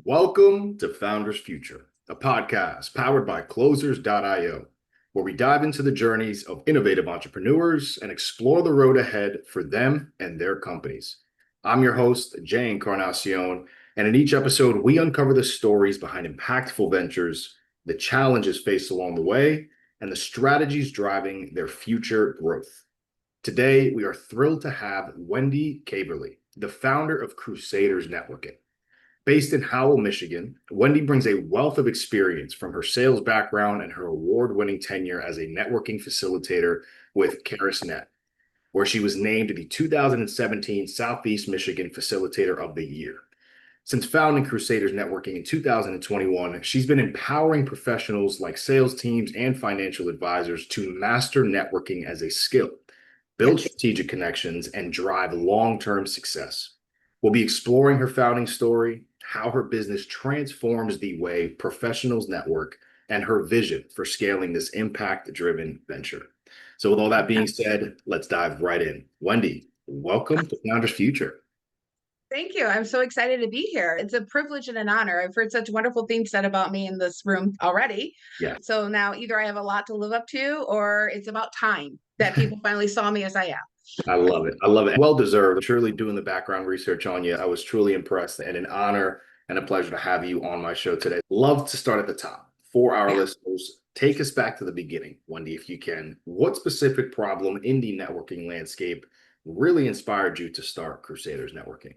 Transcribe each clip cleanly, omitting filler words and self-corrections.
Welcome to Founders Future, a podcast powered by Closers.io, where we dive into the journeys of innovative entrepreneurs and explore the road ahead for them and their companies. I'm your host, Jay Encarnacion, and in each episode, we uncover the stories behind impactful ventures, the challenges faced along the way, and the strategies driving their future growth. Today, we are thrilled to have Wendy Caverly, the founder of Crusaders Networking. Based in Howell, Michigan, Wendy brings a wealth of experience from her sales background and her award-winning tenure as a networking facilitator with CarisNet, where she was named the 2017 Southeast Michigan Facilitator of the Year. Since founding Crusaders Networking in 2021, she's been empowering professionals like sales teams and financial advisors to master networking as a skill, build strategic connections, and drive long-term success. We'll be exploring her founding story, how her business transforms the way professionals network, and her vision for scaling this impact-driven venture. So with all that being said, let's dive right in. Wendy, welcome to Founders Future. Thank you. I'm so excited to be here. It's a privilege and an honor. I've heard such wonderful things said about me in this room already. Yeah. So now either I have a lot to live up to, or it's about time that people finally saw me as I am. I love it. I love it. Well deserved. Truly doing the background research on you. I was truly impressed and an honor and a pleasure to have you on my show today. Love to start at the top. For our listeners, take us back to the beginning, Wendy, if you can. What specific problem in the networking landscape really inspired you to start Crusaders Networking?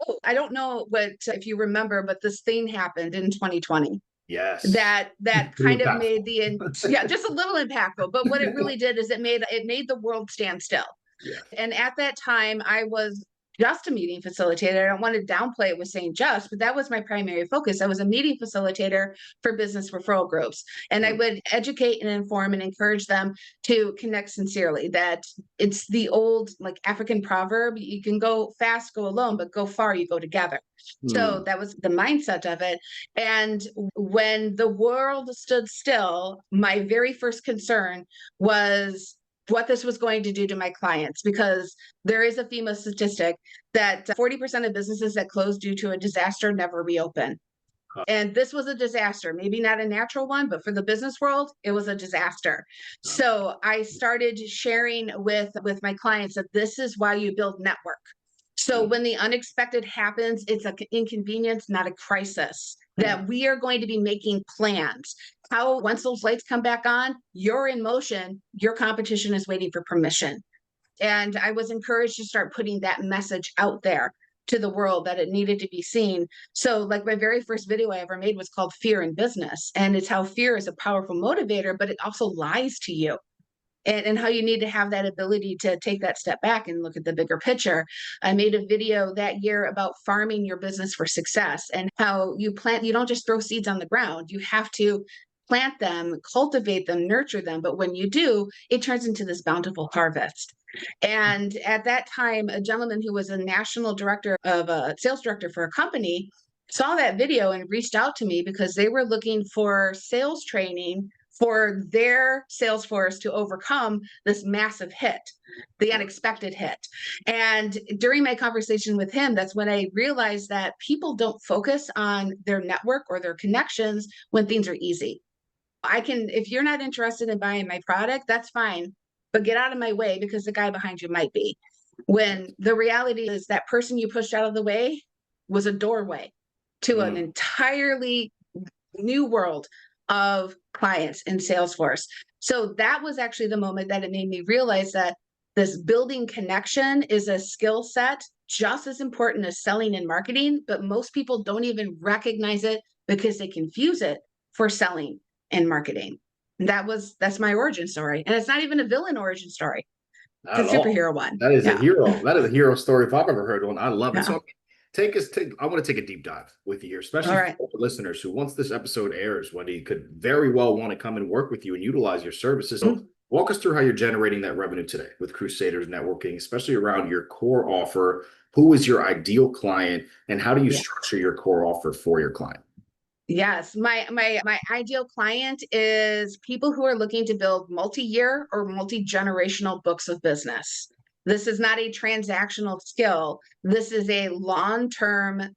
Oh, I don't know if you remember, but this thing happened in 2020. Yes. That kind of made just a little impactful. But what it really did is it made the world stand still. Yeah. And at that time, I was just a meeting facilitator. I don't want to downplay it with saying just, but that was my primary focus. I was a meeting facilitator for business referral groups. And I would educate and inform and encourage them to connect sincerely. That it's the old like African proverb, you can go fast, go alone, but go far, you go together. So that was the mindset of it. And when the world stood still, my very first concern was what this was going to do to my clients, because there is a FEMA statistic that 40% of businesses that close due to a disaster never reopen. And this was a disaster, maybe not a natural one, but for the business world, it was a disaster. So I started sharing with my clients that this is why you build network. So when the unexpected happens, it's an inconvenience, not a crisis. That we are going to be making plans. How, once those lights come back on, you're in motion, your competition is waiting for permission. And I was encouraged to start putting that message out there to the world that it needed to be seen. So like my very first video I ever made was called Fear in Business. And it's how fear is a powerful motivator, but it also lies to you. And how you need to have that ability to take that step back and look at the bigger picture. I made a video that year about farming your business for success and how you don't just throw seeds on the ground. You have to plant them, cultivate them, nurture them. But when you do, it turns into this bountiful harvest. And at that time, a gentleman who was a national director of a sales director for a company saw that video and reached out to me because they were looking for sales training for their sales force to overcome this massive hit, the unexpected hit. And during my conversation with him, that's when I realized that people don't focus on their network or their connections when things are easy. If you're not interested in buying my product, that's fine, but get out of my way because the guy behind you might be. When the reality is that person you pushed out of the way was a doorway to an entirely new world of clients in Salesforce. So that was actually the moment that it made me realize that this building connection is a skill set just as important as selling and marketing, but most people don't even recognize it because they confuse it for selling and marketing. And that's my origin story. And it's not even a villain origin story. It's a superhero one. That is a hero. That is a hero story if I've ever heard one. I love it. So I want to take a deep dive with you here, especially for listeners who, once this episode airs, Wendy, could very well want to come and work with you and utilize your services. So walk us through how you're generating that revenue today with Crusaders Networking, especially around your core offer. Who is your ideal client, and how do you structure your core offer for your client? Yes, my ideal client is people who are looking to build multi-year or multi-generational books of business. This is not a transactional skill. This is a long-term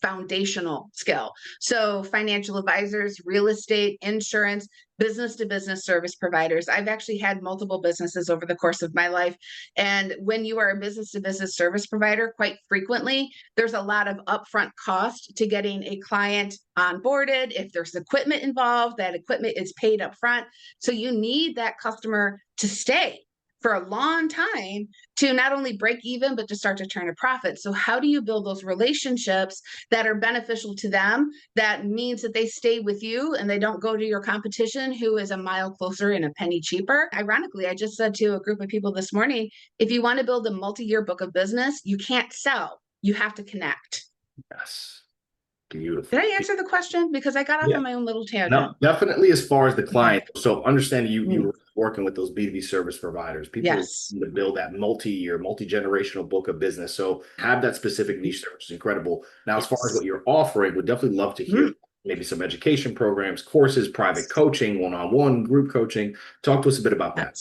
foundational skill. So financial advisors, real estate, insurance, business to business service providers. I've actually had multiple businesses over the course of my life. And when you are a business to business service provider, quite frequently, there's a lot of upfront cost to getting a client onboarded. If there's equipment involved, that equipment is paid up front. So you need that customer to stay for a long time to not only break even, but to start to turn a profit. So how do you build those relationships that are beneficial to them? That means that they stay with you and they don't go to your competition who is a mile closer and a penny cheaper. Ironically, I just said to a group of people this morning, if you want to build a multi-year book of business, you can't sell, you have to connect. Yes. Beautiful. Did I answer the question? Because I got off on my own little tangent. No, definitely as far as the client. Okay. So understanding you were working with those B2B service providers, people Yes. to build that multi-year, multi-generational book of business. So have that specific niche there, which is incredible. Now, as far as what you're offering, would definitely love to hear maybe some education programs, courses, private coaching, one-on-one, group coaching. Talk to us a bit about that.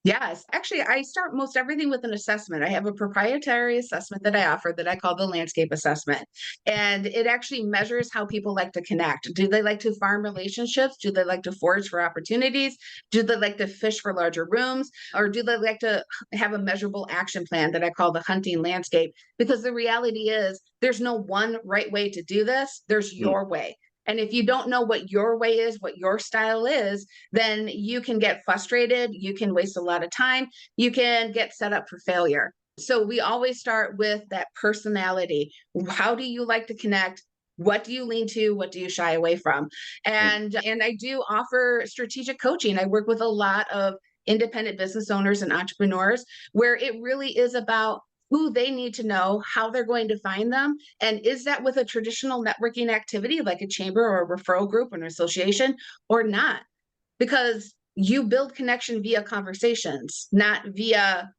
Yes. Actually, I start most everything with an assessment. I have a proprietary assessment that I offer that I call the landscape assessment. And it actually measures how people like to connect. Do they like to farm relationships? Do they like to forage for opportunities? Do they like to fish for larger rooms? Or do they like to have a measurable action plan that I call the hunting landscape? Because the reality is there's no one right way to do this. There's your way. And if you don't know what your way is, what your style is, then you can get frustrated. You can waste a lot of time. You can get set up for failure. So we always start with that personality. How do you like to connect? What do you lean to? What do you shy away from? And I do offer strategic coaching. I work with a lot of independent business owners and entrepreneurs where it really is about who they need to know, how they're going to find them. And is that with a traditional networking activity like a chamber or a referral group or an association or not? Because you build connection via conversations, not via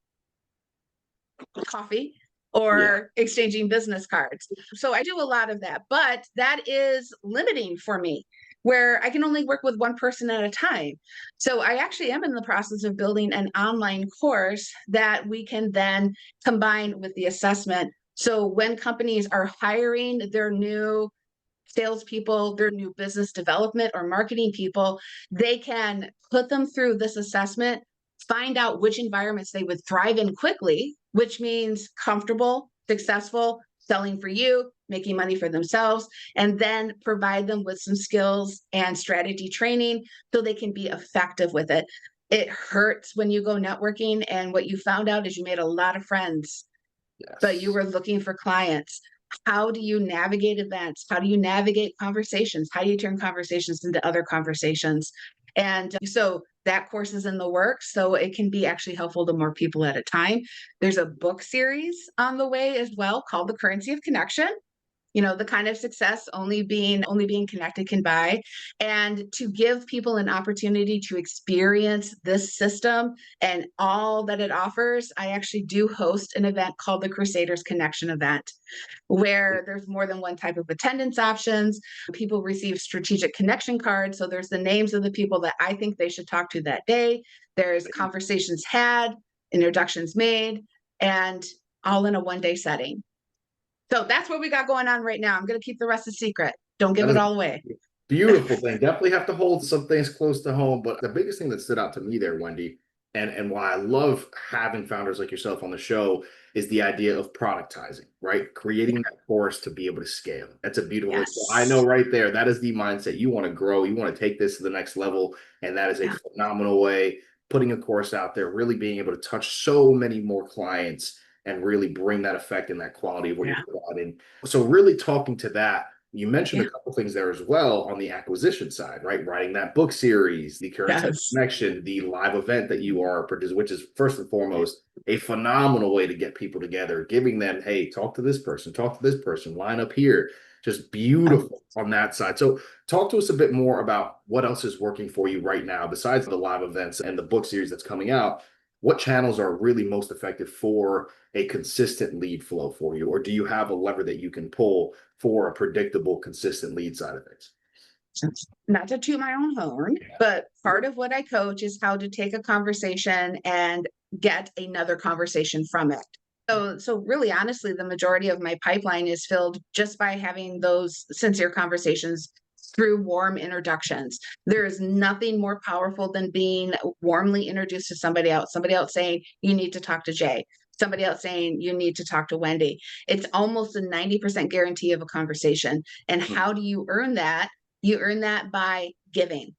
coffee or exchanging business cards. So I do a lot of that, but that is limiting for me where I can only work with one person at a time. So I actually am in the process of building an online course that we can then combine with the assessment. So when companies are hiring their new salespeople, their new business development or marketing people, they can put them through this assessment, find out which environments they would thrive in quickly, which means comfortable, successful, selling for you, making money for themselves, and then provide them with some skills and strategy training so they can be effective with it. It hurts when you go networking and what you found out is you made a lot of friends, but you were looking for clients. How do you navigate events? How do you navigate conversations? How do you turn conversations into other conversations? And so that course is in the works, so it can be actually helpful to more people at a time. There's a book series on the way as well called The Currency of Connection. You know, the kind of success only being connected can buy, and to give people an opportunity to experience this system and all that it offers. I actually do host an event called the Crusaders Connection event, where there's more than one type of attendance options. People receive strategic connection cards. So there's the names of the people that I think they should talk to that day. There's conversations had, introductions made, and all in a one-day setting. So that's what we got going on right now. I'm going to keep the rest a secret. Don't give it all away. Beautiful thing. Definitely have to hold some things close to home. But the biggest thing that stood out to me there, Wendy, and why I love having founders like yourself on the show is the idea of productizing, right? Creating that course to be able to scale. That's a beautiful. Yes. I know right there, that is the mindset. You want to grow, you want to take this to the next level. And that is a phenomenal way, putting a course out there, really being able to touch so many more clients and really bring that effect and that quality of what you're providing. So really talking to that, you mentioned a couple things there as well on the acquisition side, right? Writing that book series, the currency connection, the live event that you are producing, which is first and foremost a phenomenal way to get people together, giving them, hey, talk to this person, line up here. Just beautiful on that side. So talk to us a bit more about what else is working for you right now, besides the live events and the book series that's coming out. What channels are really most effective for a consistent lead flow for you? Or do you have a lever that you can pull for a predictable, consistent lead side of things? Not to toot my own horn, but part of what I coach is how to take a conversation and get another conversation from it. So really, honestly, the majority of my pipeline is filled just by having those sincere conversations through warm introductions. There is nothing more powerful than being warmly introduced to somebody else saying, you need to talk to Jay, somebody else saying, you need to talk to Wendy. It's almost a 90% guarantee of a conversation. And how do you earn that? You earn that by giving.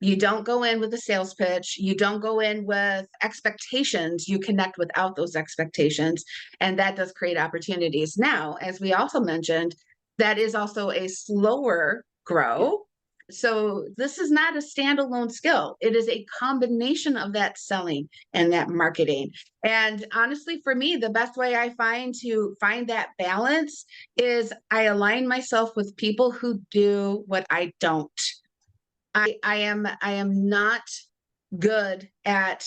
You don't go in with a sales pitch. You don't go in with expectations. You connect without those expectations. And that does create opportunities. Now, as we also mentioned, that is also a slower grow. So this is not a standalone skill. It is a combination of that selling and that marketing. And honestly, for me, the best way I find to find that balance is I align myself with people who do what I don't. I am not good at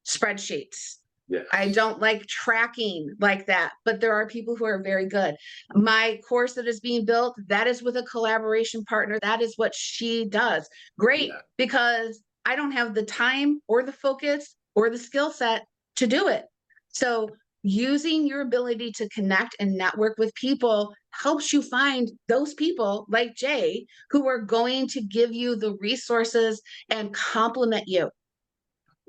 spreadsheets. Yes. I don't like tracking like that, but there are people who are very good. My course that is being built, that is with a collaboration partner. That is what she does. Great, Yeah. because I don't have the time or the focus or the skill set to do it. So using your ability to connect and network with people helps you find those people like Jay who are going to give you the resources and compliment you.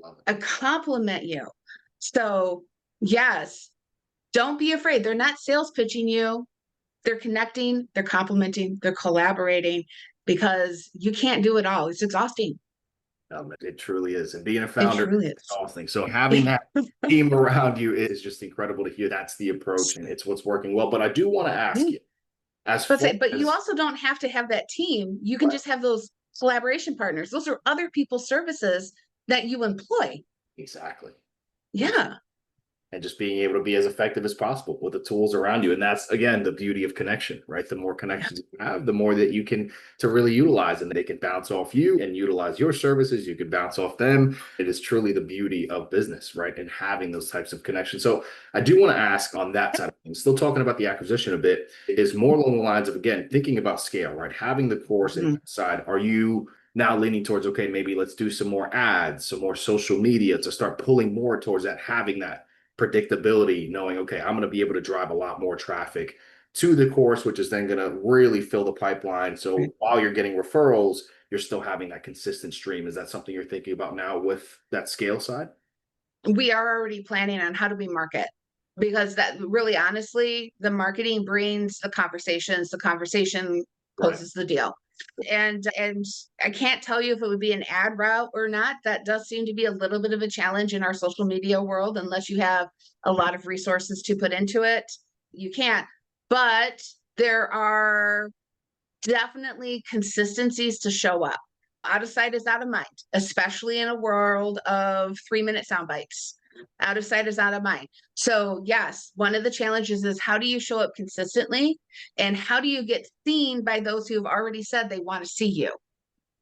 Love it. Compliment you. So, yes, don't be afraid. They're not sales pitching you. They're connecting, they're complimenting, they're collaborating because you can't do it all. It's exhausting. It truly is. And being a It founder truly is is. exhausting. So having that team around you is just incredible to hear. That's the approach and it's what's working well. But I do want to ask you, as far But you as also don't have to have that team. You can right, just have those collaboration partners. Those are other people's services that you employ. exactly. Yeah. And just being able to be as effective as possible with the tools around you. And that's again the beauty of connection, right? The more connections you have, the more that you can to really utilize, and they can bounce off you and utilize your services. You can bounce off them. It is truly the beauty of business, right? And having those types of connections. So I do want to ask on that side of things, still talking about the acquisition a bit, is more along the lines of again thinking about scale, right? Having the course Mhm. inside. Are you now leaning towards, okay, maybe let's do some more ads, some more social media to start pulling more towards that, having that predictability, knowing, okay, I'm going to be able to drive a lot more traffic to the course, which is then going to really fill the pipeline. So while you're getting referrals, you're still having that consistent stream. Is that something you're thinking about now with that scale side? We are already planning on how do we market, because that really honestly, the marketing brings the conversation Right. closes the deal. And I can't tell you if it would be an ad route or not. That does seem to be a little bit of a challenge in our social media world unless you have a lot of resources to put into it. You can't. But there are definitely consistencies to show up. Out of sight is out of mind, especially in a world of 3-minute sound bites. Out of sight is out of mind. So, yes, one of the challenges is how do you show up consistently and how do you get seen by those who have already said they want to see you?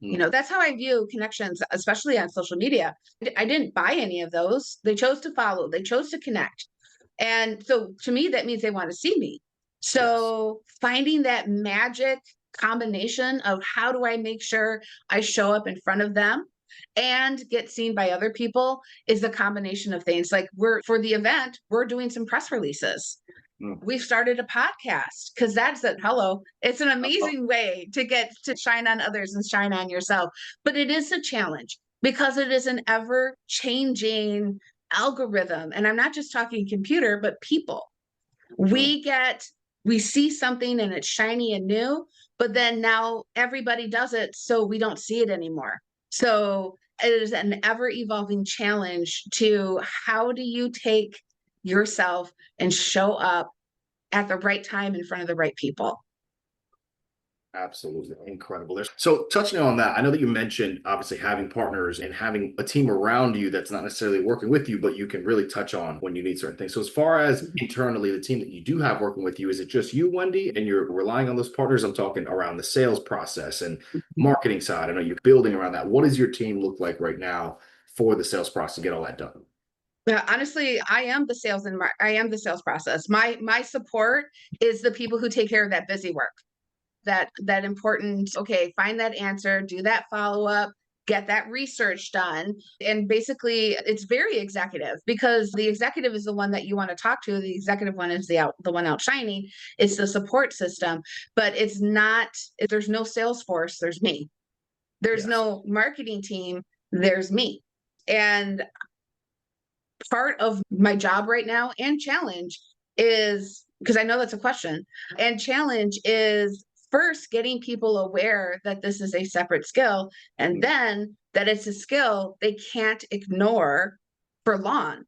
That's how I view connections, especially on social media. I didn't buy any of those. They chose to follow, they chose to connect. And so to me, that means they want to see me. Yes. So finding that magic combination of how do I make sure I show up in front of them and get seen by other people is a combination of things. Like we're for the event, we're doing some press releases. Mm. We've started a podcast because that's it. Hello. It's an Oh, amazing way to get to shine on others and shine on yourself. But it is a challenge because it is an ever changing algorithm. And I'm not just talking computer, but people. mm. We see something and it's shiny and new, but then now everybody does it. So we don't see it anymore. So it is an ever evolving challenge to how do you take yourself and show up at the right time in front of the right people. Absolutely incredible. So touching on that, I know that you mentioned obviously having partners and having a team around you that's not necessarily working with you, but you can really touch on when you need certain things. So as far as internally, the team that you do have working with you, is it just you, Wendy, and you're relying on those partners? I'm talking around the sales process and marketing side. I know you're building around that. What does your team look like right now for the sales process to get all that done? Yeah, honestly, I am the I am the sales process. My support is the people who take care of that busy work. That important, okay, find that answer, do that follow up, get that research done. And basically it's very executive, because the executive is the one that you want to talk to. The executive one is the one outshining. It's the support system, but it's not, there's no sales force, there's me. There's Yes. no marketing team, there's me. And part of my job right now and challenge is, because I know that's a question, and challenge is first getting people aware that this is a separate skill, and then that it's a skill they can't ignore for long.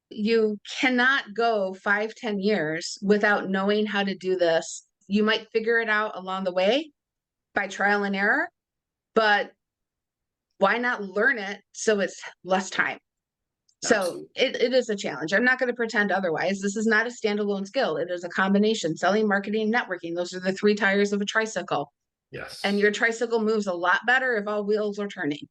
You cannot go 5-10 years without knowing how to do this. You might figure it out along the way by trial and error, but why not learn it so it's less time? So it is a challenge. I'm not going to pretend otherwise. This is not a standalone skill. It is a combination: selling, marketing, networking. Those are the 3 tires of a tricycle. Yes. And your tricycle moves a lot better if all wheels are turning.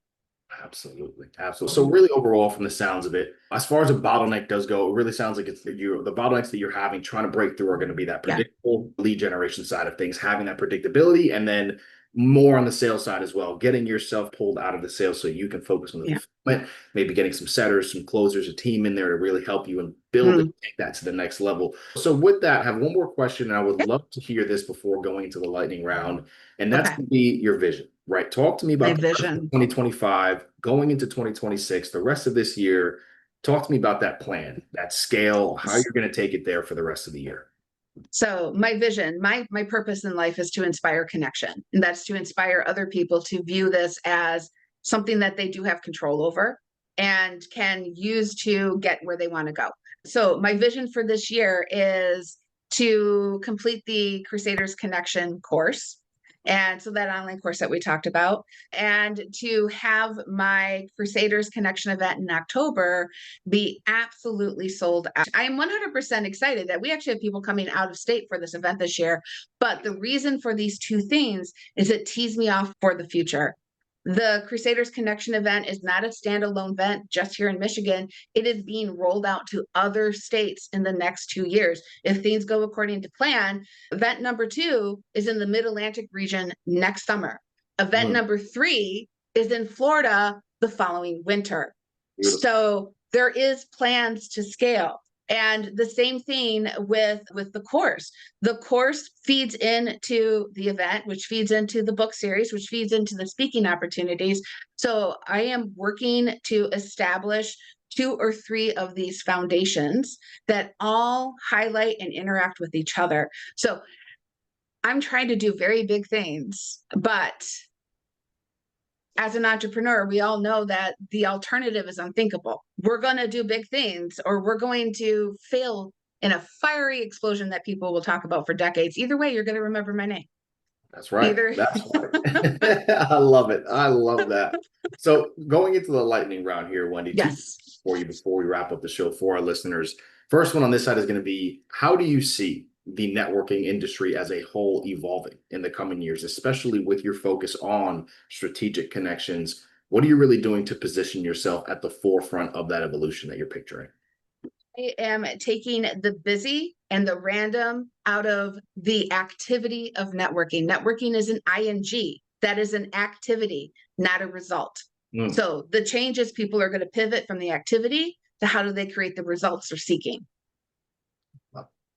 Absolutely. Absolutely. So really overall, from the sounds of it, as far as a bottleneck does go, it really sounds like it's the bottlenecks that you're having trying to break through are going to be that predictable lead generation side of things, having that predictability, and then more on the sales side as well, getting yourself pulled out of the sales so you can focus on the fulfillment, maybe getting some setters, some closers, a team in there to really help you and build it, take that to the next level. So with that, I have one more question, and I would love to hear this before going into the lightning round, and that's going to be your vision, right? Talk to me about the vision 2025, going into 2026, the rest of this year. Talk to me about that plan, that scale, how you're going to take it there for the rest of the year. So my vision, my purpose in life is to inspire connection. And that's to inspire other people to view this as something that they do have control over and can use to get where they want to go. So my vision for this year is to complete the Crusaders Connection course. And so that online course that we talked about, and to have my Crusaders Connection event in October be absolutely sold out. I am 100% excited that we actually have people coming out of state for this event this year. But the reason for these 2 things is it tees me off for the future. The Crusaders Connection event is not a standalone event just here in Michigan. It is being rolled out to other states in the next 2 years. If things go according to plan, event number 2 is in the Mid-Atlantic region next summer. Event number 3 is in Florida the following winter. Beautiful. So there is plans to scale. And the same thing with the course. The course feeds into the event, which feeds into the book series, which feeds into the speaking opportunities. So I am working to establish 2 or 3 of these foundations that all highlight and interact with each other. So I'm trying to do very big things, but as an entrepreneur, we all know that the alternative is unthinkable. We're going to do big things, or we're going to fail in a fiery explosion that people will talk about for decades. Either way, you're going to remember my name. That's right. That's right. I love it. I love that. So going into the lightning round here, Wendy, before we wrap up the show for our listeners. First one on this side is going to be, how do you see the networking industry as a whole evolving in the coming years, especially with your focus on strategic connections? What are you really doing to position yourself at the forefront of that evolution that you're picturing? I am taking the busy and the random out of the activity of networking. Networking is an ing. That is an activity, not a result. So the changes, people are going to pivot from the activity to how do they create the results they're seeking.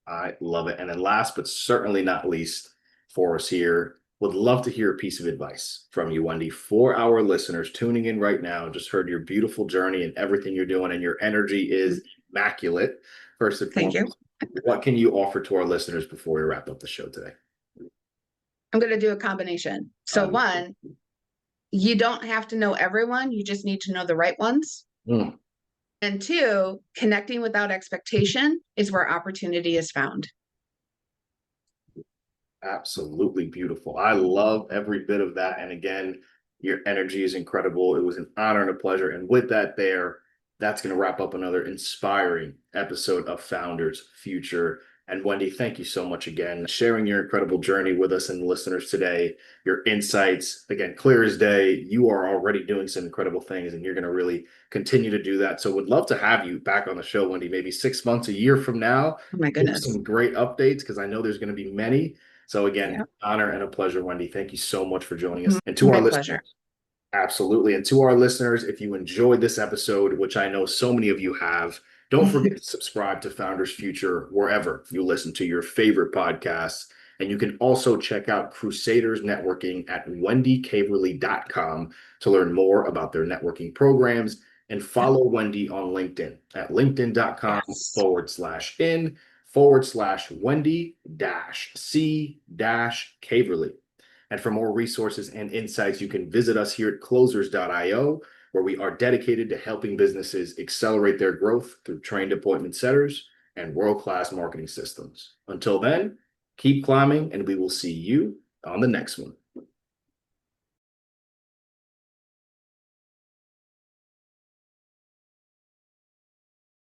I love it. And then last, but certainly not least for us here, would love to hear a piece of advice from you, Wendy, for our listeners tuning in right now. Just heard your beautiful journey and everything you're doing, and your energy is immaculate. First and foremost, thank you. What can you offer to our listeners before we wrap up the show today? I'm going to do a combination. So one, you don't have to know everyone. You just need to know the right ones. And 2, connecting without expectation is where opportunity is found. Absolutely beautiful. I love every bit of that. And again, your energy is incredible. It was an honor and a pleasure. And with that that's going to wrap up another inspiring episode of Founders Future. And Wendy, thank you so much again, sharing your incredible journey with us and listeners today, your insights, again, clear as day. You are already doing some incredible things, and you're going to really continue to do that. So would love to have you back on the show, Wendy, maybe 6 months, a year from now. Oh my goodness. Some great updates, because I know there's going to be many. So again, honor and a pleasure, Wendy. Thank you so much for joining us. And to our listeners, Absolutely. And to our listeners, if you enjoyed this episode, which I know so many of you have, don't forget to subscribe to Founders Future wherever you listen to your favorite podcasts. And you can also check out Crusaders Networking at wendycaverly.com to learn more about their networking programs, and follow Wendy on LinkedIn at linkedin.com Yes. /in Wendy C Caverly. And for more resources and insights, you can visit us here at closers.io, where we are dedicated to helping businesses accelerate their growth through trained appointment setters and world-class marketing systems. Until then, keep climbing, and we will see you on the next one.